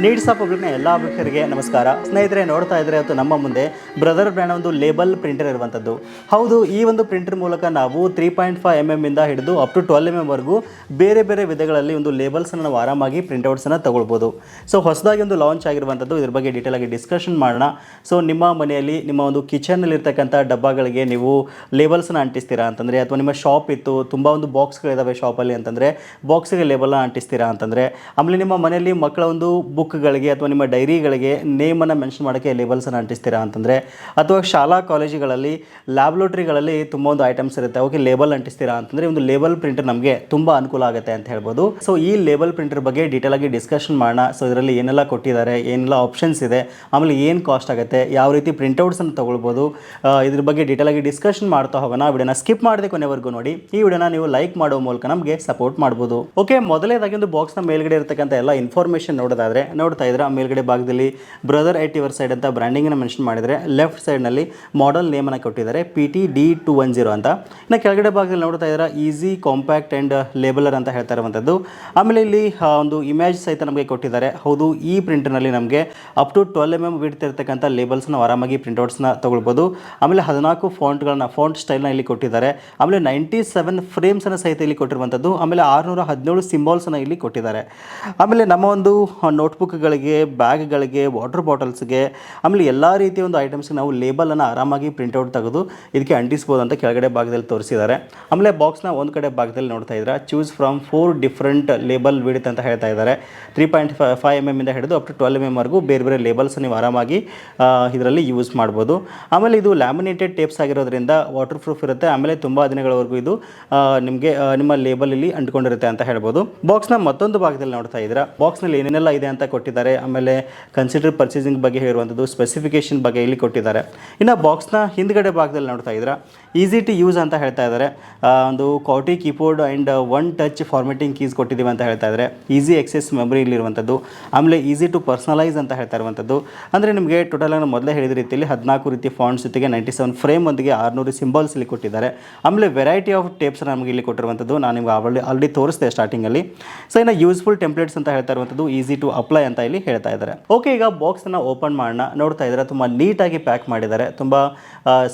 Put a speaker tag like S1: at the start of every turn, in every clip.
S1: Needs of ಪಬ್ಲಿಕ್ನ ಎಲ್ಲ ಅಭಿಕರಿಗೆ ನಮಸ್ಕಾರ. ಸ್ನೇಹಿತರೆ, ನೋಡ್ತಾ ಇದ್ರೆ ಇವತ್ತು ನಮ್ಮ ಮುಂದೆ ಬ್ರದರ್ ಬ್ರ್ಯಾಂಡ್ ಒಂದು ಲೇಬಲ್ ಪ್ರಿಂಟರ್ ಇರುವಂಥದ್ದು. ಹೌದು, ಈ ಒಂದು ಪ್ರಿಂಟರ್ ಮೂಲಕ ನಾವು 3.5 ಇಂದ ಹಿಡಿದು ಅಪ್ ಟು 12 ವರೆಗೂ ಬೇರೆ ಬೇರೆ ವಿಧಗಳಲ್ಲಿ ಒಂದು ಲೇಬಲ್ಸನ್ನು ನಾವು ಆರಾಮಾಗಿ ಪ್ರಿಂಟ್ಔಟ್ಸನ್ನು ತಗೊಳ್ಬೋದು. ಸೊ ಹೊಸದಾಗಿ ಒಂದು ಲಾಂಚ್ ಆಗಿರುವಂಥದ್ದು, ಇದ್ರ ಬಗ್ಗೆ ಡೀಟೇಲ್ ಆಗಿ ಡಿಸ್ಕಷನ್ ಮಾಡೋಣ. ಸೊ ನಿಮ್ಮ ಮನೆಯಲ್ಲಿ ನಿಮ್ಮ ಒಂದು ಕಿಚನಲ್ಲಿ ಇರ್ತಕ್ಕಂಥ ಡಬ್ಬಗಳಿಗೆ ನೀವು ಲೇಬಲ್ಸನ್ನು ಅಂಟಿಸ್ತೀರಾ ಅಂತಂದರೆ, ಅಥವಾ ನಿಮ್ಮ ಶಾಪ್ ಇತ್ತು, ತುಂಬ ಒಂದು ಬಾಕ್ಸ್ಗಳಿದ್ದಾವೆ ಶಾಪಲ್ಲಿ ಅಂತಂದರೆ ಬಾಕ್ಸಿಗೆ ಲೇಬಲ್ನ ಅಂಟಿಸ್ತೀರಾ ಅಂತಂದರೆ, ಆಮೇಲೆ ನಿಮ್ಮ ಮನೆಯಲ್ಲಿ ಮಕ್ಕಳ ಒಂದು ಬುಕ್ಗಳಿಗೆ ಅಥವಾ ನಿಮ್ಮ ಡೈರಿಗಳಿಗೆ ನೇಮನ್ನು ಮೆನ್ಷನ್ ಮಾಡೋಕ್ಕೆ ಲೇಬಲ್ಸನ್ನು ಅಂಟಿಸ್ತೀರಾ ಅಂತಂದರೆ, ಅಥವಾ ಶಾಲಾ ಕಾಲೇಜುಗಳಲ್ಲಿ ಲ್ಯಾಬ್ರೋಟ್ರಿಗಳಲ್ಲಿ ತುಂಬ ಒಂದು ಐಟಮ್ಸ್ ಇರುತ್ತೆ, ಅವಕ್ಕೆ ಲೇಬಲ್ ಅಂಟಿಸ್ತೀರಾ ಅಂತಂದರೆ ಒಂದು ಲೇಬಲ್ ಪ್ರಿಂಟರ್ ನಮಗೆ ತುಂಬ ಅನುಕೂಲ ಆಗುತ್ತೆ ಅಂತ ಹೇಳ್ಬೋದು. ಸೊ ಈ ಲೇಬಲ್ ಪ್ರಿಂಟರ್ ಬಗ್ಗೆ ಡೀಟೇಲ್ ಆಗಿ ಡಿಸ್ಕಷನ್ ಮಾಡೋಣ. ಸೊ ಇದರಲ್ಲಿ ಏನೆಲ್ಲ ಕೊಟ್ಟಿದ್ದಾರೆ, ಏನೆಲ್ಲ ಆಪ್ಷನ್ಸ್ ಇದೆ, ಆಮೇಲೆ ಏನು ಕಾಸ್ಟ್ ಆಗುತ್ತೆ, ಯಾವ ರೀತಿ ಪ್ರಿಂಟ್ಔಟ್ಸನ್ನು ತೊಗೊಳ್ಬೋದು, ಇದ್ರ ಬಗ್ಗೆ ಡೀಟೇಲ್ ಆಗಿ ಡಿಸ್ಕಷನ್ ಮಾಡ್ತಾ ಹೋಗೋಣ. ವಿಡಿಯೋನ ಸ್ಕಿಪ್ ಮಾಡದೆ ಕೊನೆವರೆಗೂ ನೋಡಿ. ಈ ವಿಡಿಯೋನ ನೀವು ಲೈಕ್ ಮಾಡೋ ಮೂಲಕ ನಮಗೆ ಸಪೋರ್ಟ್ ಮಾಡ್ಬೋದು. ಓಕೆ, ಮೊದಲೇದಾಗಿ ಒಂದು ಬಾಕ್ಸ್ನ ಮೇಲ್ಗಡೆ ಇರತಕ್ಕಂಥ ಎಲ್ಲ ಇನ್ಫಾರ್ಮೇಷನ್ ನೋಡೋದಾದರೆ, ನೋಡ್ತಾ ಇದ್ರೆ ಮೇಲ್ಗಡೆ ಭಾಗದಲ್ಲಿ ಬ್ರದರ್ ಯುವರ್ ಸೈಡ್ ಅಂತ ಬ್ರ್ಯಾಂಡಿಂಗನ್ನು ಮೆನ್ಷನ್ ಮಾಡಿದರೆ, ಲೆಫ್ಟ್ ಸೈಡ್ನಲ್ಲಿ ಮಾಡೆಲ್ ನೇಮನ್ನು ಕೊಟ್ಟಿದ್ದಾರೆ PT-D210 ಅಂತ. ಇನ್ನು ಕೆಳಗಡೆ ಭಾಗದಲ್ಲಿ ನೋಡ್ತಾ ಇದ್ರೆ ಈಸಿ ಕಾಂಪ್ಯಾಕ್ಟ್ ಆ್ಯಂಡ್ ಲೇಬಲರ್ ಅಂತ ಹೇಳ್ತಾ ಇರುವಂಥದ್ದು. ಆಮೇಲೆ ಇಲ್ಲಿ ಒಂದು ಇಮೇಜ್ ಸಹಿತ ನಮಗೆ ಕೊಟ್ಟಿದ್ದಾರೆ. ಹೌದು, ಈ ಪ್ರಿಂಟರ್ನಲ್ಲಿ ನಮಗೆ ಅಪ್ ಟು 12 ವಿಡ್ತ್ ಇರ್ತಕ್ಕಂಥ ಲೇಬಲ್ಸ್ನ ಆರಾಮಾಗಿ ಪ್ರಿಂಟ್ಔಟ್ಸ್ನ ತೊಗೊಳ್ಬೋದು. ಆಮೇಲೆ 14 ಫಾಂಟ್ ಸ್ಟೈಲ್ನ ಇಲ್ಲಿ ಕೊಟ್ಟಿದ್ದಾರೆ. ಆಮೇಲೆ 97 ಫ್ರೇಮ್ಸನ್ನು ಸಹಿತ ಇಲ್ಲಿ ಕೊಟ್ಟಿರುವಂಥದ್ದು. ಆಮೇಲೆ 617 ಸಿಂಬಾಲ್ಸನ್ನು ಇಲ್ಲಿ ಕೊಟ್ಟಿದ್ದಾರೆ. ಆಮೇಲೆ ನಮ್ಮ ಒಂದು ನೋಟ್ಬುಕ್ಗಳಿಗೆ, ಬ್ಯಾಗ್ಗಳಿಗೆ, ವಾಟರ್ ಬಾಟಲ್ಸ್ಗೆ, ಆಮೇಲೆ ಎಲ್ಲ ರೀತಿಯ ಒಂದು ಐಟಮ್ಸ್ಗೆ ನಾವು ಲೇಬಲನ್ನು ಆರಾಮಾಗಿ ಪ್ರಿಂಟ್ಔಟ್ ತೆಗೆದು ಇದಕ್ಕೆ ಅಂಟಿಸ್ಬೋದು ಅಂತ ಕೆಳಗಡೆ ಭಾಗದಲ್ಲಿ ತೋರಿಸಿದ್ದಾರೆ. ಆಮೇಲೆ ಬಾಕ್ಸ್ನ ಒಂದು ಕಡೆ ಭಾಗದಲ್ಲಿ ನೋಡ್ತಾ ಇದ್ದಾರೆ choose from 4 different label width ಅಂತ ಹೇಳ್ತಾ ಇದ್ದಾರೆ. 3.5 ಇಂದ ಹಿಡಿದು ಅಪ್ ಟು 12 ವರೆಗೂ ಬೇರೆ ಬೇರೆ ಲೇಬಲ್ಸ್ ನೀವು ಆರಾಮಾಗಿ ಇದರಲ್ಲಿ ಯೂಸ್ ಮಾಡ್ಬೋದು. ಆಮೇಲೆ ಇದು ಲ್ಯಾಮಿನೇಟೆಡ್ ಟೇಪ್ಸ್ ಆಗಿರೋದ್ರಿಂದ ವಾಟರ್ ಪ್ರೂಫ್ ಇರುತ್ತೆ. ಆಮೇಲೆ ತುಂಬ ದಿನಗಳವರೆಗೂ ಇದು ನಿಮಗೆ ನಿಮ್ಮ ಲೇಬಲ್ ಇಲ್ಲಿ ಅಂಟ್ಕೊಂಡಿರುತ್ತೆ ಅಂತ ಹೇಳ್ಬೋದು. ಬಾಕ್ಸ್ನ ಮತ್ತೊಂದು ಭಾಗದಲ್ಲಿ ನೋಡ್ತಾ ಇದ್ದೀರಾ, ಬಾಕ್ಸ್ನಲ್ಲಿ ಏನೇನೆಲ್ಲ ಇದೆ ಅಂತ ಕೊಟ್ಟಿದ್ದಾರೆ. ಆಮೇಲೆ ಕನ್ಸಿಡರ್ ಪರ್ಚೇಸಿಂಗ್ ಬಗ್ಗೆ ಹೇಳುವಂಥದ್ದು, ಸ್ಪೆಸಿಫಿಕೇಶನ್ ಬಗ್ಗೆ ಇಲ್ಲಿ ಕೊಟ್ಟಿದ್ದಾರೆ. ಇನ್ನು ಬಾಕ್ಸ್ನ ಹಿಂದ್ಗಡೆ ಭಾಗದಲ್ಲಿ ನೋಡ್ತಾ ಇದ್ದೀರಾ ಈಸಿ ಟು ಯೂಸ್ ಅಂತ ಹೇಳ್ತಾ ಇದ್ದಾರೆ. ಒಂದು ಕಾಟಿ keyboard and 1 touch formatting keys ಕೊಟ್ಟಿದ್ದೀವಿ ಅಂತ ಹೇಳ್ತಾ ಇದ್ದಾರೆ. ಈಸಿ ಎಕ್ಸೆಸ್ ಮೆಮೊರಿ ಇಲ್ಲಿರುವಂಥದ್ದು. ಆಮೇಲೆ ಈಸಿ ಟು ಪರ್ಸನಲೈಸ್ ಅಂತ ಹೇಳ್ತಾ ಇರುವಂಥದ್ದು. ಅಂದರೆ ನಿಮಗೆ ಟೋಟಲ್ ಆಗಿ ಮೊದಲೇ ಹೇಳಿದ ರೀತಿಯಲ್ಲಿ 14 ರೀತಿ ಫಾಂಟ್ಸ್ ಜೊತೆಗೆ 97 ಫ್ರೇಮ್ ಒಂದಿಗೆ 600 ಸಿಂಬಲ್ಸ್ ಇಲ್ಲಿ ಕೊಟ್ಟಿದ್ದಾರೆ. ಆಮೇಲೆ ವೆರೈಟಿ ಆಫ್ ಟೇಪ್ಸ್ ನಮಗೆ ಇಲ್ಲಿ ಕೊಟ್ಟಿರುವಂಥದ್ದು ನಾನು ನಿಮ್ಗೆ ಆಲ್ರೆಡಿ ತೋರಿಸಿದೆ ಸ್ಟಾರ್ಟಿಂಗಲ್ಲಿ. ಸೊ ಇನ್ನು ಯೂಸ್ಫುಲ್ ಟೆಂಪ್ಲೇಟ್ಸ್ ಅಂತ ಹೇಳ್ತಾ ಇರುವಂಥದ್ದು, ಈಸಿ ಟು ಅಪ್ಲೈ ಅಂತ ಇಲ್ಲಿ ಹೇಳ್ತಾ ಇದ್ದಾರೆ. ಓಕೆ, ಈಗ ಬಾಕ್ಸನ್ನು ಓಪನ್ ಮಾಡೋಣ. ನೋಡ್ತಾ ಇದ್ದಾರೆ ತುಂಬ ನೀಟಾಗಿ ಪ್ಯಾಕ್ ಮಾಡಿದ್ದಾರೆ. ತುಂಬ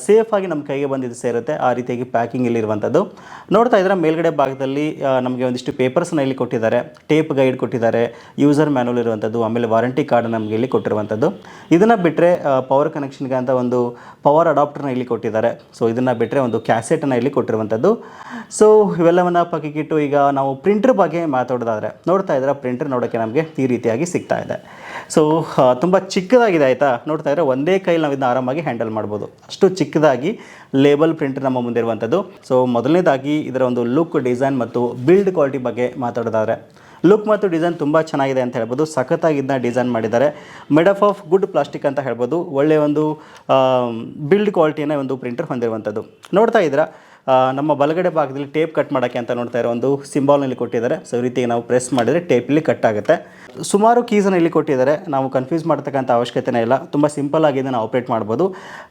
S1: ಸೇಫಾಗಿ ನಮ್ಮ ಕೈಗೆ ಬಂದಿದ್ದು ಸೇರುತ್ತೆ ಆ ರೀತಿಯಾಗಿ ಪ್ಯಾಕಿಂಗ್ ಇಲ್ಲಿ ಇರುವಂಥದ್ದು. ನೋಡ್ತಾ ಇದ್ದಾರೆ ಮೇಲ್ಗಡೆ ಭಾಗದಲ್ಲಿ ನಮಗೆ ಒಂದಿಷ್ಟು ಪೇಪರ್ಸ್ನ ಇಲ್ಲಿ ಕೊಟ್ಟಿದ್ದಾರೆ, ಟೇಪ್ ಗೈಡ್ ಕೊಟ್ಟಿದ್ದಾರೆ, ಯೂಸರ್ ಮ್ಯಾನುವಲ್ ಇರುವಂಥದ್ದು, ಆಮೇಲೆ ವಾರಂಟಿ ಕಾರ್ಡ್ ನಮಗೆ ಇಲ್ಲಿ ಕೊಟ್ಟಿರುವಂಥದ್ದು. ಇದನ್ನು ಬಿಟ್ಟರೆ ಪವರ್ ಕನೆಕ್ಷನ್ಗೆ ಅಂತ ಒಂದು ಪವರ್ ಅಡಾಪ್ಟರ್ನ ಇಲ್ಲಿ ಕೊಟ್ಟಿದ್ದಾರೆ. ಸೊ ಇದನ್ನು ಬಿಟ್ಟರೆ ಒಂದು ಕ್ಯಾಸೆಟನ್ನು ಇಲ್ಲಿ ಕೊಟ್ಟಿರುವಂಥದ್ದು. ಸೊ ಇವೆಲ್ಲವನ್ನು ಪಕ್ಕಿಟ್ಟು ಈಗ ನಾವು ಪ್ರಿಂಟರ್ ಬಗ್ಗೆ ಮಾತಾಡೋದಾದರೆ, ನೋಡ್ತಾ ಇದ್ದಾರೆ ಪ್ರಿಂಟರ್ ನೋಡೋಕ್ಕೆ ನಮಗೆ ಈ ರೀತಿಯಾಗಿ ಸಿಗ್ತಾ ಇದೆ. ಸೊ ತುಂಬ ಚಿಕ್ಕದಾಗಿದೆ ಆಯಿತಾ. ನೋಡ್ತಾ ಇದ್ದರೆ ಒಂದೇ ಕೈಲಿ ನಾವು ಇದನ್ನ ಆರಾಮಾಗಿ ಹ್ಯಾಂಡಲ್ ಮಾಡ್ಬೋದು, ಅಷ್ಟು ಚಿಕ್ಕದಾಗಿ ಲೇಬಲ್ ಪ್ರಿಂಟರ್ ನಮ್ಮ ಮುಂದೆ ಇರುವಂಥದ್ದು. ಸೊ ಮೊದಲನೇದಾಗಿ ಇದರ ಒಂದು ಲುಕ್, ಡಿಸೈನ್ ಮತ್ತು ಬಿಲ್ಡ್ ಕ್ವಾಲಿಟಿ ಬಗ್ಗೆ ಮಾತಾಡೋದಾದರೆ, ಲುಕ್ ಮತ್ತು ಡಿಸೈನ್ ತುಂಬ ಚೆನ್ನಾಗಿದೆ ಅಂತ ಹೇಳ್ಬೋದು. ಸಖತ್ತಾಗಿ ಇದನ್ನ ಡಿಸೈನ್ ಮಾಡಿದ್ದಾರೆ. ಮೇಡ್ ಆಫ್ ಗುಡ್ ಪ್ಲಾಸ್ಟಿಕ್ ಅಂತ ಹೇಳ್ಬೋದು. ಒಳ್ಳೆಯ ಒಂದು ಬಿಲ್ಡ್ ಕ್ವಾಲಿಟಿಯನ್ನು ಒಂದು ಪ್ರಿಂಟರ್ ಹೊಂದಿರುವಂಥದ್ದು. ನೋಡ್ತಾ ಇದ್ದೀರಾ ನಮ್ಮ ಬಲಗಡೆ ಭಾಗದಲ್ಲಿ ಟೇಪ್ ಕಟ್ ಮಾಡೋಕ್ಕೆ ಅಂತ ನೋಡ್ತಾ ಇರೋ ಒಂದು ಸಿಂಬಾಲ್ನಲ್ಲಿ ಕೊಟ್ಟಿದ್ದಾರೆ. ಸೊ ಈ ರೀತಿ ನಾವು ಪ್ರೆಸ್ ಮಾಡಿದರೆ ಟೇಪ್ ಇಲ್ಲಿ ಕಟ್ ಆಗುತ್ತೆ. ಸುಮಾರು ಕೀಸನ್ನು ಇಲ್ಲಿ ಕೊಟ್ಟಿದ್ದಾರೆ, ನಾವು ಕನ್ಫ್ಯೂಸ್ ಮಾಡ್ತಕ್ಕಂಥ ಅವಶ್ಯಕತೆನೇ ಇಲ್ಲ. ತುಂಬ ಸಿಂಪಲ್ ಆಗಿ ಇದನ್ನು ಆಪ್ರೇಟ್ ಮಾಡ್ಬೋದು.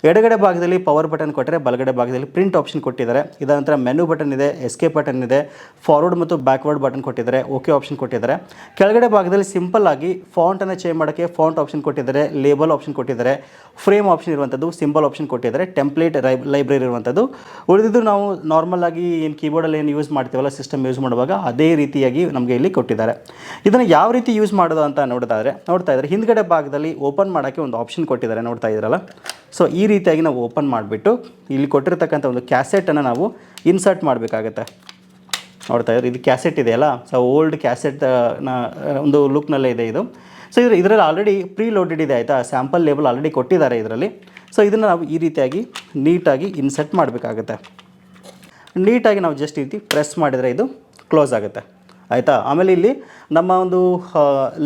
S1: ಎಡಗಡೆ ಭಾಗದಲ್ಲಿ ಪವರ್ ಬಟನ್ ಕೊಟ್ಟರೆ, ಬಲಗಡೆ ಭಾಗದಲ್ಲಿ ಪ್ರಿಂಟ್ ಆಪ್ಷನ್ ಕೊಟ್ಟಿದ್ದಾರೆ. ಇದರ ನಂತರ ಮೆನು ಬಟನ್ ಇದೆ, ಎಸ್ಕೇಪ್ ಬಟನ್ ಇದೆ, ಫಾರ್ವರ್ಡ್ ಮತ್ತು ಬ್ಯಾಕ್ವರ್ಡ್ ಬಟನ್ ಕೊಟ್ಟಿದ್ದಾರೆ, ಓಕೆ ಆಪ್ಷನ್ ಕೊಟ್ಟಿದ್ದಾರೆ. ಕೆಳಗಡೆ ಭಾಗದಲ್ಲಿ ಸಿಂಪಲ್ ಆಗಿ ಫಾಂಟನ್ನು ಚೇಂಜ್ ಮಾಡೋಕ್ಕೆ ಫಾಂಟ್ ಆಪ್ಷನ್ ಕೊಟ್ಟಿದ್ದಾರೆ, ಲೇಬಲ್ ಆಪ್ಷನ್ ಕೊಟ್ಟಿದ್ದಾರೆ, ಫ್ರೇಮ್ ಆಪ್ಷನ್ ಇರುವಂಥದ್ದು, ಸಿಂಬಲ್ ಆಪ್ಷನ್ ಕೊಟ್ಟಿದ್ದಾರೆ, ಟೆಂಪ್ಲೇಟ್ ಲೈಬ್ರರಿ ಇರುವಂಥದ್ದು. ಉಳಿದಿದ್ದು ನಾವು ನಾರ್ಮಲ್ ಆಗಿ ಏನು ಕೀಬೋರ್ಡಲ್ಲಿ ಏನು ಯೂಸ್ ಮಾಡ್ತೀವಲ್ಲ, ಸಿಸ್ಟಮ್ ಯೂಸ್ ಮಾಡುವಾಗ ಅದೇ ರೀತಿಯಾಗಿ ನಮಗೆ ಇಲ್ಲಿ ಕೊಟ್ಟಿದ್ದಾರೆ. ಇದನ್ನು ಯಾವ ರೀತಿ ಯೂಸ್ ಮಾಡೋದು ಅಂತ ನೋಡ್ತಾ ಇದ್ದಾರೆ ಹಿಂದ್ಗಡೆ ಭಾಗದಲ್ಲಿ ಓಪನ್ ಮಾಡೋಕ್ಕೆ ಒಂದು ಆಪ್ಷನ್ ಕೊಟ್ಟಿದ್ದಾರೆ, ನೋಡ್ತಾ ಇದ್ದೀರಲ್ಲ. ಸೊ ಈ ರೀತಿಯಾಗಿ ನಾವು ಓಪನ್ ಮಾಡಿಬಿಟ್ಟು ಇಲ್ಲಿ ಕೊಟ್ಟಿರ್ತಕ್ಕಂಥ ಒಂದು ಕ್ಯಾಸೆಟನ್ನು ನಾವು ಇನ್ಸರ್ಟ್ ಮಾಡಬೇಕಾಗತ್ತೆ. ನೋಡ್ತಾ ಇದ್ದಾರೆ ಇದು ಕ್ಯಾಸೆಟ್ ಇದೆಯಲ್ಲ, ಸೊ ಓಲ್ಡ್ ಕ್ಯಾಸೆಟ್ನ ಒಂದು ಲುಕ್ನಲ್ಲೇ ಇದೆ ಇದು. ಸೊ ಇದರಲ್ಲಿ ಆಲ್ರೆಡಿ ಪ್ರೀ ಲೋಡೆಡ್ ಇದೆ ಆಯಿತಾ, ಸ್ಯಾಂಪಲ್ ಲೇಬಲ್ ಆಲ್ರೆಡಿ ಕೊಟ್ಟಿದ್ದಾರೆ ಇದರಲ್ಲಿ. ಸೊ ಇದನ್ನು ನಾವು ಈ ರೀತಿಯಾಗಿ ನೀಟಾಗಿ ಇನ್ಸರ್ಟ್ ಮಾಡಬೇಕಾಗುತ್ತೆ. ನೀಟಾಗಿ ನಾವು ಜಸ್ಟ್ ಈ ರೀತಿ ಪ್ರೆಸ್ ಮಾಡಿದರೆ ಇದು ಕ್ಲೋಸ್ ಆಗುತ್ತೆ ಆಯಿತಾ. ಆಮೇಲೆ ಇಲ್ಲಿ ನಮ್ಮ ಒಂದು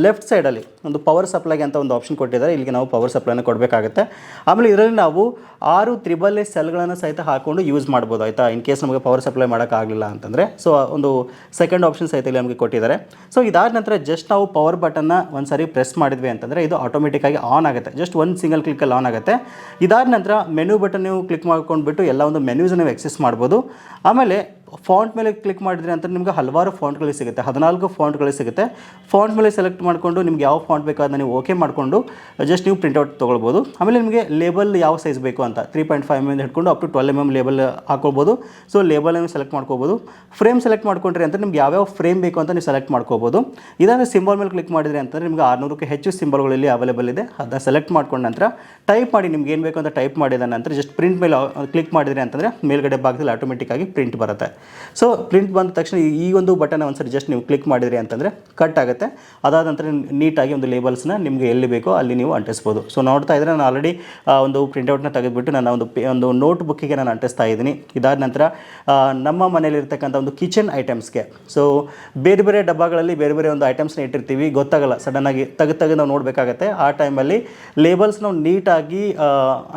S1: ಲೆಫ್ಟ್ ಸೈಡಲ್ಲಿ ಒಂದು ಪವರ್ ಸಪ್ಲೈಗೆ ಅಂತ ಒಂದು ಆಪ್ಷನ್ ಕೊಟ್ಟಿದ್ದಾರೆ. ಇಲ್ಲಿಗೆ ನಾವು ಪವರ್ ಸಪ್ಲೈನ ಕೊಡಬೇಕಾಗುತ್ತೆ. ಆಮೇಲೆ ಇದರಲ್ಲಿ ನಾವು 6 AAA ಸೆಲ್ಗಳನ್ನು ಸಹಿತ ಹಾಕ್ಕೊಂಡು ಯೂಸ್ ಮಾಡ್ಬೋದು ಆಯಿತಾ. ಇನ್ ಕೇಸ್ ನಮಗೆ ಪವರ್ ಸಪ್ಲೈ ಮಾಡೋಕ್ಕಾಗಲಿಲ್ಲ ಅಂತಂದರೆ, ಸೊ ಒಂದು ಸೆಕೆಂಡ್ ಆಪ್ಷನ್ ಸಹಿತ ಇಲ್ಲಿ ನಮಗೆ ಕೊಟ್ಟಿದ್ದಾರೆ. ಸೊ ಇದಾದ ನಂತರ ಜಸ್ಟ್ ನಾವು ಪವರ್ ಬಟನ್ನ ಒಂದು ಸಾರಿ ಪ್ರೆಸ್ ಮಾಡಿದ್ವಿ ಅಂತಂದರೆ ಇದು ಆಟೋಮೆಟಿಕ್ಕಾಗಿ ಆನ್ ಆಗುತ್ತೆ. ಜಸ್ಟ್ ಒಂದು ಸಿಂಗಲ್ ಕ್ಲಿಕ್ಕಲ್ಲಿ ಆನ್ ಆಗುತ್ತೆ. ಇದಾದ ನಂತರ ಮೆನು ಬಟನ್ ನೀವು ಕ್ಲಿಕ್ ಮಾಡ್ಕೊಂಡ್ಬಿಟ್ಟು ಎಲ್ಲ ಒಂದು ಮೆನ್ಯೂಸ್ ನೀವು ಎಕ್ಸೆಸ್ ಮಾಡ್ಬೋದು. ಆಮೇಲೆ ಫಾಂಟ್ ಮೇಲೆ ಕ್ಲಿಕ್ ಮಾಡಿದ್ರೆ ಅಂತ ನಿಮ್ಗೆ ಹಲವಾರು ಫಾಂಟ್ಗಳು ಸಿಗುತ್ತೆ, 14 ಫಾಂಟ್ಗಳು ಸಿಗುತ್ತೆ. ಫಾಂಟ್ ಮೇಲೆ ಸೆಲೆಕ್ಟ್ ಮಾಡಿಕೊಂಡು ನಿಮ್ಗೆ ಯಾವ ಫಾಂಟ್ ಬೇಕು ಅದನ್ನ ನೀವು ಓಕೆ ಮಾಡಿಕೊಂಡು ಜಸ್ಟ್ ನೀವು ಪ್ರಿಂಟ್ಔಟ್ ತೊಗೊಳ್ಬೋದು. ಆಮೇಲೆ ನಿಮಗೆ ಲೇಬಲ್ ಯಾವ ಸೈಜ್ ಬೇಕು ಅಂತ 3.5 mm ಹಿಡ್ಕೊಂಡು ಅಪ್ ಟು 12 mm ಲೇಬಲ್ ಹಾಕೊಳ್ಬೋದು. ಸೊ ಲೇಬಲನ್ನು ಸೆಲೆಕ್ಟ್ ಮಾಡ್ಕೋಬೋದು. ಫ್ರೇಮ್ ಸೆಲೆಕ್ಟ್ ಮಾಡ್ಕೊಂಡ್ರೆ ಅಂತ ನಿಮ್ಗೆ ಯಾವ್ಯಾವ ಫ್ರೇಮ್ ಬೇಕು ಅಂತ ನೀವು ಸೆಲೆಕ್ಟ್ ಮಾಡ್ಕೋಬೋದು. ಇದಾದರೆ ಸಿಂಬಲ್ ಮೇಲೆ ಕ್ಲಿಕ್ ಮಾಡಿದ್ರೆ ಅಂತಂದರೆ ನಿಮ್ಗೆ 600ಕ್ಕೂ ಹೆಚ್ಚು ಸಿಂಬಲ್ಗಳಲ್ಲಿ ಅವೈಲೇಬಲ್ ಇದೆ. ಅದನ್ನ ಸೆಲೆಕ್ಟ್ ಮಾಡ್ಕೊಂಡ ನಂತರ ಟೈಪ್ ಮಾಡಿ, ನಿಮ್ಗೆ ಏನು ಬೇಕು ಅಂತ ಟೈಪ್ ಮಾಡಿದ ನಂತರ ಜಸ್ಟ್ ಪ್ರಿಂಟ್ ಮೇಲೆ ಕ್ಲಿಕ್ ಮಾಡಿದರೆ ಅಂತಂದರೆ ಮೇಲ್ಗಡೆ ಭಾಗದಲ್ಲಿ ಆಟೋಮೆಟಿಕ್ಕಾಗಿ ಪ್ರಿಂಟ್ ಬರುತ್ತೆ. ಸೊ ಪ್ರಿಂಟ್ ಬಂದ ತಕ್ಷಣ ಈ ಒಂದು ಬಟನ್ ಒಂದ್ಸರಿ ಜಸ್ಟ್ ನೀವು ಕ್ಲಿಕ್ ಮಾಡಿದ್ರಿ ಅಂತಂದರೆ ಕಟ್ ಆಗುತ್ತೆ. ಅದಾದ ನಂತರ ನೀಟಾಗಿ ಒಂದು ಲೇಬಲ್ಸ್ನ ನಿಮಗೆ ಎಲ್ಲಿ ಬೇಕೋ ಅಲ್ಲಿ ನೀವು ಅಂಟಿಸ್ಬೋದು. ಸೊ ನೋಡ್ತಾ ಇದ್ದರೆ ನಾನು ಆಲ್ರೆಡಿ ಒಂದು ಪ್ರಿಂಟೌಟ್ನ ತೆಗೆದುಬಿಟ್ಟು ನನ್ನ ಒಂದು ನೋಟ್ ಬುಕ್ಕಿಗೆ ನಾನು ಅಂಟಿಸ್ತಾ ಇದ್ದೀನಿ. ಇದಾದ ನಂತರ ನಮ್ಮ ಮನೆಯಲ್ಲಿರ್ತಕ್ಕಂಥ ಒಂದು ಕಿಚನ್ ಐಟಮ್ಸ್ಗೆ, ಸೊ ಬೇರೆ ಬೇರೆ ಡಬ್ಬಗಳಲ್ಲಿ ಬೇರೆ ಬೇರೆ ಒಂದು ಐಟಮ್ಸ್ನ ಇಟ್ಟಿರ್ತೀವಿ, ಗೊತ್ತಾಗಲ್ಲ, ಸಡನ್ನಾಗಿ ತೆಗೆದು ನಾವು ನೋಡಬೇಕಾಗತ್ತೆ. ಆ ಟೈಮಲ್ಲಿ ಲೇಬಲ್ಸ್ ನಾವು ನೀಟಾಗಿ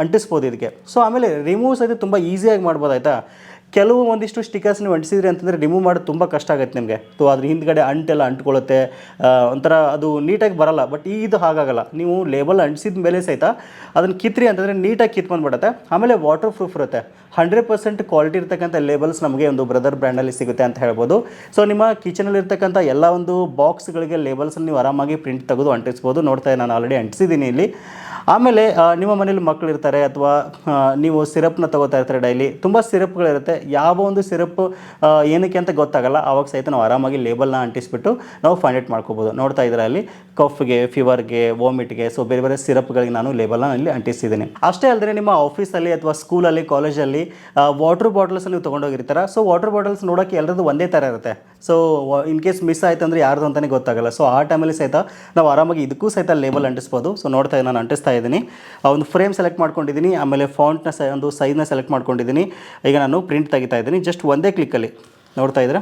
S1: ಅಂಟಿಸ್ಬೋದು ಇದಕ್ಕೆ. ಸೊ ಆಮೇಲೆ ರಿಮೂವ್ಸ್ అయితే ತುಂಬ ಈಸಿಯಾಗಿ ಮಾಡ್ಬೋದು ಆಯಿತಾ. ಕೆಲವು ಒಂದಿಷ್ಟು ಸ್ಟಿಕರ್ಸ್ ನೀವು ಅಂಟಿಸಿದ್ರಿ ಅಂತಂದರೆ ರಿಮೂವ್ ಮಾಡೋದು ತುಂಬ ಕಷ್ಟ ಆಗುತ್ತೆ ನಿಮಗೆ. ಸೊ ಅದ್ರ ಹಿಂದ್ಗಡೆ ಅಂಟೆಲ್ಲ ಅಂಟ್ಕೊಳ್ಳುತ್ತೆ, ಒಂಥರ ಅದು ನೀಟಾಗಿ ಬರಲ್ಲ. ಬಟ್ ಇದು ಹಾಗಾಗಲ್ಲ, ನೀವು ಲೇಬಲ್ ಅಂಟಿಸಿದ ಮೇಲೆ ಸಹಿತ ಅದನ್ನು ಕಿತ್ರಿ ಅಂತಂದರೆ ನೀಟಾಗಿ ಕಿತ್ಕೊಂಡ್ಬಿಡುತ್ತೆ. ಆಮೇಲೆ ವಾಟರ್ ಪ್ರೂಫ್ ಇರುತ್ತೆ. 100% ಕ್ವಾಲಿಟಿ ಇರ್ತಕ್ಕಂಥ ಲೇಬಲ್ಸ್ ನಮಗೆ ಒಂದು ಬ್ರದರ್ ಬ್ರ್ಯಾಂಡಲ್ಲಿ ಸಿಗುತ್ತೆ ಅಂತ ಹೇಳ್ಬೋದು. ಸೊ ನಿಮ್ಮ ಕಿಚನಲ್ಲಿ ಇರ್ತಕ್ಕಂಥ ಎಲ್ಲ ಒಂದು ಬಾಕ್ಸ್ಗಳಿಗೆ ಲೇಬಲ್ಸನ್ನು ನೀವು ಆರಾಮಾಗಿ ಪ್ರಿಂಟ್ ತೆಗೆದು ಅಂಟಿಸ್ಬೋದು. ನೋಡ್ತಾ ನಾನು ಆಲ್ರೆಡಿ ಅಂಟಿಸಿದ್ದೀನಿ ಇಲ್ಲಿ. ಆಮೇಲೆ ನಿಮ್ಮ ಮನೇಲಿ ಮಕ್ಕಳಿರ್ತಾರೆ ಅಥವಾ ನೀವು ಸಿರಪ್ನ ತೊಗೋತಾ ಇರ್ತಾರೆ, ಡೈಲಿ ತುಂಬ ಸಿರಪ್ಗಳಿರುತ್ತೆ. ಯಾವ ಒಂದು ಸಿರಪ್ ಏನಕ್ಕೆ ಅಂತ ಗೊತ್ತಾಗಲ್ಲ, ಆವಾಗ ಸಹಿತ ನಾವು ಆರಾಮಾಗಿ ಲೇಬಲ್ನ ಅಂಟಿಸ್ಬಿಟ್ಟು ನಾವು ಫೈಂಡ್ ಔಟ್ ಮಾಡ್ಕೋಬೋದು. ನೋಡ್ತಾ ಇದ್ರೆ ಅಲ್ಲಿ ಕಫ್ಗೆ, ಫೀವರ್ಗೆ, ವಾಮಿಟ್ಗೆ, ಸೊ ಬೇರೆ ಬೇರೆ ಸಿರಪ್ಗಳಿಗೆ ನಾನು ಲೇಬಲ್ನ ಇಲ್ಲಿ ಅಂಟಿಸಿದ್ದೀನಿ. ಅಷ್ಟೇ ಅಲ್ಲದೆ ನಿಮ್ಮ ಆಫೀಸಲ್ಲಿ ಅಥವಾ ಸ್ಕೂಲಲ್ಲಿ, ಕಾಲೇಜಲ್ಲಿ ವಾಟರ್ ಬಾಟಲ್ಸ್ ನೀವು ತೊಗೊಂಡೋಗಿರ್ತಾರೆ. ಸೊ ವಾಟರ್ ಬಾಟಲ್ಸ್ ನೋಡೋಕ್ಕೆ ಎಲ್ಲರದ್ದು ಒಂದೇ ಥರ ಇರುತ್ತೆ. ಸೊ ಇನ್ ಕೇಸ್ ಮಿಸ್ ಆಯಿತು ಅಂದರೆ ಯಾರ್ದು ಅಂತಲೇ ಗೊತ್ತಾಗಲ್ಲ. ಸೊ ಆ ಟೈಮಲ್ಲಿ ಸಹಿತ ನಾವು ಆರಾಮಾಗಿ ಇದಕ್ಕೂ ಸಹಿತ ಲೇಬಲ್ ಅಂಟಿಸ್ಬೋದು. ಸೊ ನೋಡ್ತಾ ನಾನು ಅಂಟಿಸ್ತಾ ಇದ್ದೀನಿ. ಒಂದು ಫ್ರೇಮ್ ಸೆಲೆಕ್ಟ್ ಮಾಡ್ಕೊಂಡಿದ್ದೀನಿ, ಆಮೇಲೆ ಫಾಂಟ್ನ ಒಂದು ಸೈಜ್ನ ಸೆಲೆಕ್ಟ್ ಮಾಡ್ಕೊಂಡಿದ್ದೀನಿ. ಈಗ ನಾನು ಪ್ರಿಂಟ್ ತೆಗಿತಾ ಇದ್ದೀನಿ. ಜಸ್ಟ್ ಒಂದೇ ಕ್ಲಿಕ್ಕಲ್ಲಿ ನೋಡ್ತಾ ಇದ್ರೆ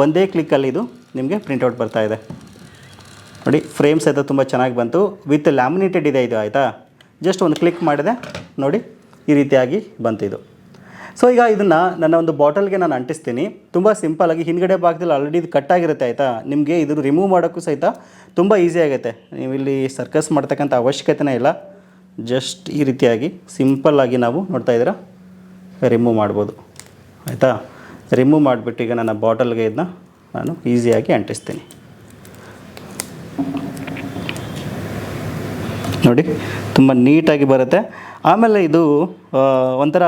S1: ಒಂದೇ ಕ್ಲಿಕ್ಕಲ್ಲಿ ಇದು ನಿಮಗೆ ಪ್ರಿಂಟೌಟ್ ಬರ್ತಾ ಇದೆ ನೋಡಿ. ಫ್ರೇಮ್ ಸಹಿತ ತುಂಬ ಚೆನ್ನಾಗಿ ಬಂತು, ವಿತ್ ಲ್ಯಾಮಿನೇಟೆಡ್ ಇದೆ ಇದು ಆಯಿತಾ. ಜಸ್ಟ್ ಒಂದು ಕ್ಲಿಕ್ ಮಾಡಿದೆ ನೋಡಿ, ಈ ರೀತಿಯಾಗಿ ಬಂತು ಇದು. ಸೊ ಈಗ ಇದನ್ನು ನನ್ನ ಒಂದು ಬಾಟಲ್ಗೆ ನಾನು ಅಂಟಿಸ್ತೀನಿ. ತುಂಬ ಸಿಂಪಲ್ಲಾಗಿ ಹಿಂದ್ಗಡೆ ಭಾಗದಲ್ಲಿ ಆಲ್ರೆಡಿ ಇದು ಕಟ್ಟಾಗಿರುತ್ತೆ ಆಯಿತಾ. ನಿಮಗೆ ಇದು ರಿಮೂವ್ ಮಾಡೋಕ್ಕೂ ಸಹಿತ ತುಂಬ ಈಸಿ ಆಗುತ್ತೆ. ನೀವು ಇಲ್ಲಿ ಸರ್ಕಸ್ ಮಾಡ್ತಕ್ಕಂಥ ಅವಶ್ಯಕತೆನೇ ಇಲ್ಲ. ಜಸ್ಟ್ ಈ ರೀತಿಯಾಗಿ ಸಿಂಪಲ್ಲಾಗಿ ನಾವು ನೋಡ್ತಾ ಇದ್ದೀರಾ ರಿಮೂವ್ ಮಾಡ್ಬೋದು ಆಯಿತಾ. ರಿಮೂವ್ ಮಾಡಿಬಿಟ್ಟು ಈಗ ನನ್ನ ಬಾಟಲ್ಗೆ ಇದನ್ನ ನಾನು ಈಸಿಯಾಗಿ ಅಂಟಿಸ್ತೀನಿ ನೋಡಿ, ತುಂಬ ನೀಟಾಗಿ ಬರುತ್ತೆ. ಆಮೇಲೆ ಇದು ಒಂಥರ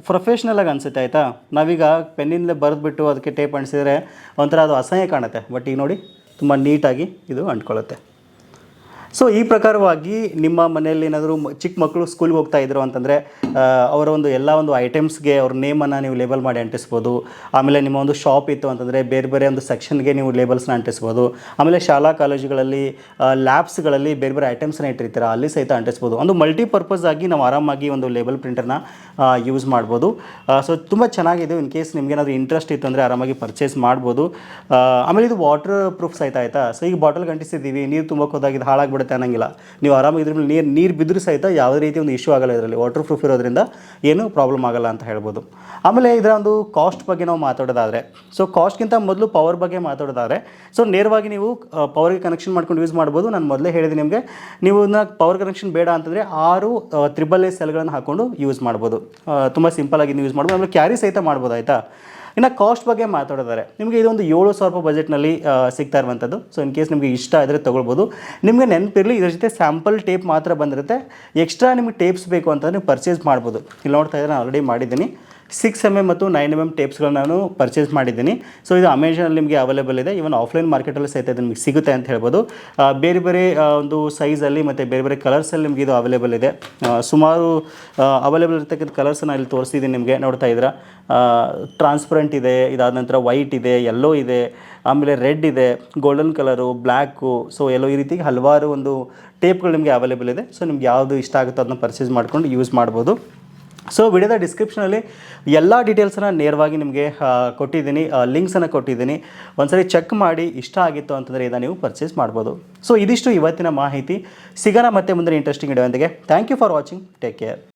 S1: ಪ್ರೊಫೆಷ್ನಲಾಗಿ ಅನಿಸುತ್ತೆ ಆಯಿತಾ. ನಾವೀಗ ಪೆನ್ನಿಂದ ಬರೆದ್ಬಿಟ್ಟು ಅದಕ್ಕೆ ಟೇಪ್ ಅಂಟಿಸಿದ್ರೆ ಒಂಥರ ಅದು ಅಸಹ್ಯ ಕಾಣುತ್ತೆ. ಬಟ್ ಈಗ ನೋಡಿ ತುಂಬ ನೀಟಾಗಿ ಇದು ಅಂಟ್ಕೊಳ್ಳುತ್ತೆ. ಸೊ ಈ ಪ್ರಕಾರವಾಗಿ ನಿಮ್ಮ ಮನೆಯಲ್ಲಿ ಏನಾದರೂ ಚಿಕ್ಕ ಮಕ್ಕಳು ಸ್ಕೂಲ್ಗೆ ಹೋಗ್ತಾ ಇದ್ರು ಅಂತಂದರೆ ಅವರ ಒಂದು ಎಲ್ಲ ಒಂದು ಐಟಮ್ಸ್ಗೆ ಅವ್ರ ನೇಮನ್ನು ನೀವು ಲೇಬಲ್ ಮಾಡಿ ಅಂಟಿಸ್ಬೋದು. ಆಮೇಲೆ ನಿಮ್ಮ ಒಂದು ಶಾಪ್ ಇತ್ತು ಅಂತಂದರೆ ಬೇರೆ ಬೇರೆ ಒಂದು ಸೆಕ್ಷನ್ಗೆ ನೀವು ಲೇಬಲ್ಸ್ನ ಅಂಟಿಸ್ಬೋದು. ಆಮೇಲೆ ಶಾಲಾ ಕಾಲೇಜುಗಳಲ್ಲಿ ಲ್ಯಾಬ್ಸ್ಗಳಲ್ಲಿ ಬೇರೆ ಬೇರೆ ಐಟಮ್ಸ್ನ ಇಟ್ಟಿರ್ತೀರ, ಅಲ್ಲಿ ಸಹಿತ ಅಂಟಿಸ್ಬೋದು. ಒಂದು ಮಲ್ಟಿಪರ್ಪಸ್ ಆಗಿ ನಾವು ಆರಾಮಾಗಿ ಒಂದು ಲೇಬಲ್ ಪ್ರಿಂಟರ್ನ ಯೂಸ್ ಮಾಡ್ಬೋದು. ಸೊ ತುಂಬ ಚೆನ್ನಾಗಿದೆ. ಇನ್ ಕೇಸ್ ನಿಮಗೇನಾದರೂ ಇಂಟ್ರೆಸ್ಟ್ ಇತ್ತು ಅಂದರೆ ಆರಾಮಾಗಿ ಪರ್ಚೇಸ್ ಮಾಡ್ಬೋದು. ಆಮೇಲೆ ಇದು ವಾಟರ್ ಪ್ರೂಫ್ ಸಹಿತ ಆಯಿತಾ. ಸೊ ಈಗ ಬಾಟಲ್ಗೆ ಅಂಟಿಸಿದ್ದೀವಿ, ನೀರು ತುಂಬಕ್ಕೆ ಹೋದಾಗ ಇದು ಹಾಳಾಗ್ಬಿಡುತ್ತೆ ಅನ್ನಂಗಿಲ್ಲ. ನೀವು ಆರಾಮಾಗಿ ಇದ್ರ ಮೇಲೆ ನೀರು ಬಿದ್ದರೂ ಸಹಿತ ಯಾವುದೇ ರೀತಿ ಒಂದು ಇಶ್ಯೂ ಆಗಲ್ಲ. ಇದರಲ್ಲಿ ವಾಟರ್ ಪ್ರೂಫ್ ಇರೋದ್ರಿಂದ ಏನೂ ಪ್ರಾಬ್ಲಮ್ ಆಗಲ್ಲ ಅಂತ ಹೇಳ್ಬೋದು. ಆಮೇಲೆ ಇದರ ಒಂದು ಕಾಸ್ಟ್ ಬಗ್ಗೆ ನಾವು ಮಾತಾಡೋದಾದರೆ, ಸೊ ಕಾಸ್ಟ್ಗಿಂತ ಮೊದಲು ಪವರ್ ಬಗ್ಗೆ ಮಾತಾಡೋದಾದರೆ, ಸೊ ನೇರವಾಗಿ ನೀವು ಪವರ್ಗೆ ಕನೆಕ್ಷನ್ ಮಾಡ್ಕೊಂಡು ಯೂಸ್ ಮಾಡ್ಬೋದು. ನಾನು ಮೊದಲೇ ಹೇಳಿದೆ ನಿಮಗೆ, ನೀವು ಇದನ್ನ ಪವರ್ ಕನೆಕ್ಷನ್ ಬೇಡ ಅಂತಂದರೆ 6 AAA ಸೆಲ್ಗಳನ್ನು ಹಾಕ್ಕೊಂಡು ಯೂಸ್ ಮಾಡ್ಬೋದು. ತುಂಬ ಸಿಂಪಲಾಗಿ ಯೂಸ್ ಮಾಡ್ಬೋದು. ಆಮೇಲೆ ಕ್ಯಾರಿ ಸಹಿತ ಮಾಡ್ಬೋದು ಆಯಿತಾ. ಇನ್ನು ಕಾಸ್ಟ್ ಬಗ್ಗೆ ಮಾತಾಡೋದಾರೆ, ನಿಮಗೆ ಇದೊಂದು 7,000 ರೂಪಾಯಿ ಬಜೆಟ್ನಲ್ಲಿ ಸಿಗ್ತಾ ಇರುವಂಥದ್ದು. ಸೊ ಇನ್ ಕೇಸ್ ನಿಮಗೆ ಇಷ್ಟ ಆದರೆ ತೊಗೊಳ್ಬೋದು. ನಿಮಗೆ ನೆನಪಿರಲಿ, ಇದ್ರ ಜೊತೆ ಸ್ಯಾಂಪಲ್ ಟೇಪ್ ಮಾತ್ರ ಬಂದಿರುತ್ತೆ. ಎಕ್ಸ್ಟ್ರಾ ನಿಮಗೆ ಟೇಪ್ಸ್ ಬೇಕು ಅಂತಂದರೆ ನೀವು ಪರ್ಚೇಸ್ ಮಾಡ್ಬೋದು. ಇಲ್ಲಿ ನೋಡ್ತಾ ಇದ್ರೆ ನಾನು ಆಲ್ರೆಡಿ ಮಾಡಿದ್ದೀನಿ. 6mm ಮತ್ತು 9mm ಟೇಪ್ಸ್ಗಳನ್ನ ನಾನು ಪರ್ಚೇಸ್ ಮಾಡಿದ್ದೀನಿ. ಸೊ ಇದು ಅಮೆಝಾನಲ್ಲಿ ನಿಮಗೆ ಅವೈಲೇಬಲ್ ಇದೆ. ಈವನ್ ಆಫ್ಲೈನ್ ಮಾರ್ಕೆಟಲ್ಲಿ ಸಹಿತ ಇದು ನಿಮಗೆ ಸಿಗುತ್ತೆ ಅಂತ ಹೇಳ್ಬೋದು. ಬೇರೆ ಬೇರೆ ಒಂದು ಸೈಜಲ್ಲಿ ಮತ್ತು ಬೇರೆ ಬೇರೆ ಕಲರ್ಸಲ್ಲಿ ನಿಮಗೆ ಇದು ಅವೈಲೇಬಲ್ ಇದೆ. ಸುಮಾರು ಅವೈಲೇಬಲ್ ಇರ್ತಕ್ಕಂಥ ಕಲರ್ಸನ್ನು ಇಲ್ಲಿ ತೋರಿಸಿದ್ದೀನಿ ನಿಮಗೆ. ನೋಡ್ತಾ ಇದ್ದೀರಾ, ಟ್ರಾನ್ಸ್ಪರೆಂಟ್ ಇದೆ, ಇದಾದ ನಂತರ ವೈಟ್ ಇದೆ, ಯೆಲ್ಲೋ ಇದೆ, ಆಮೇಲೆ ರೆಡ್ ಇದೆ, ಗೋಲ್ಡನ್ ಕಲರು, ಬ್ಲ್ಯಾಕು, ಸೊ ಎಲ್ಲೋ ಈ ರೀತಿ ಹಲವಾರು ಒಂದು ಟೇಪ್ಗಳು ನಿಮಗೆ ಅವೈಲೇಬಲ್ ಇದೆ. ಸೊ ನಿಮ್ಗೆ ಯಾವುದು ಇಷ್ಟ ಆಗುತ್ತೋ ಅದನ್ನ ಪರ್ಚೇಸ್ ಮಾಡ್ಕೊಂಡು ಯೂಸ್ ಮಾಡ್ಬೋದು. ಸೊ ವಿಡಿಯೋದ ಡಿಸ್ಕ್ರಿಪ್ಷನಲ್ಲಿ ಎಲ್ಲ ಡೀಟೇಲ್ಸನ್ನು ನೇರವಾಗಿ ನಿಮಗೆ ಕೊಟ್ಟಿದ್ದೀನಿ, ಲಿಂಕ್ಸನ್ನು ಕೊಟ್ಟಿದ್ದೀನಿ. ಒಂದ್ಸರಿ ಚೆಕ್ ಮಾಡಿ ಇಷ್ಟ ಆಗಿತ್ತು ಅಂತಂದರೆ ಇದನ್ನು ನೀವು ಪರ್ಚೇಸ್ ಮಾಡ್ಬೋದು. ಸೊ ಇದಿಷ್ಟು ಇವತ್ತಿನ ಮಾಹಿತಿ. ಸಿಗೋಣ ಮತ್ತೆ ಮುಂದಿನ ಇಂಟ್ರೆಸ್ಟಿಂಗ್ ವಿಡಿಯೋದೊಂದಿಗೆ. Thank you for watching. Take care.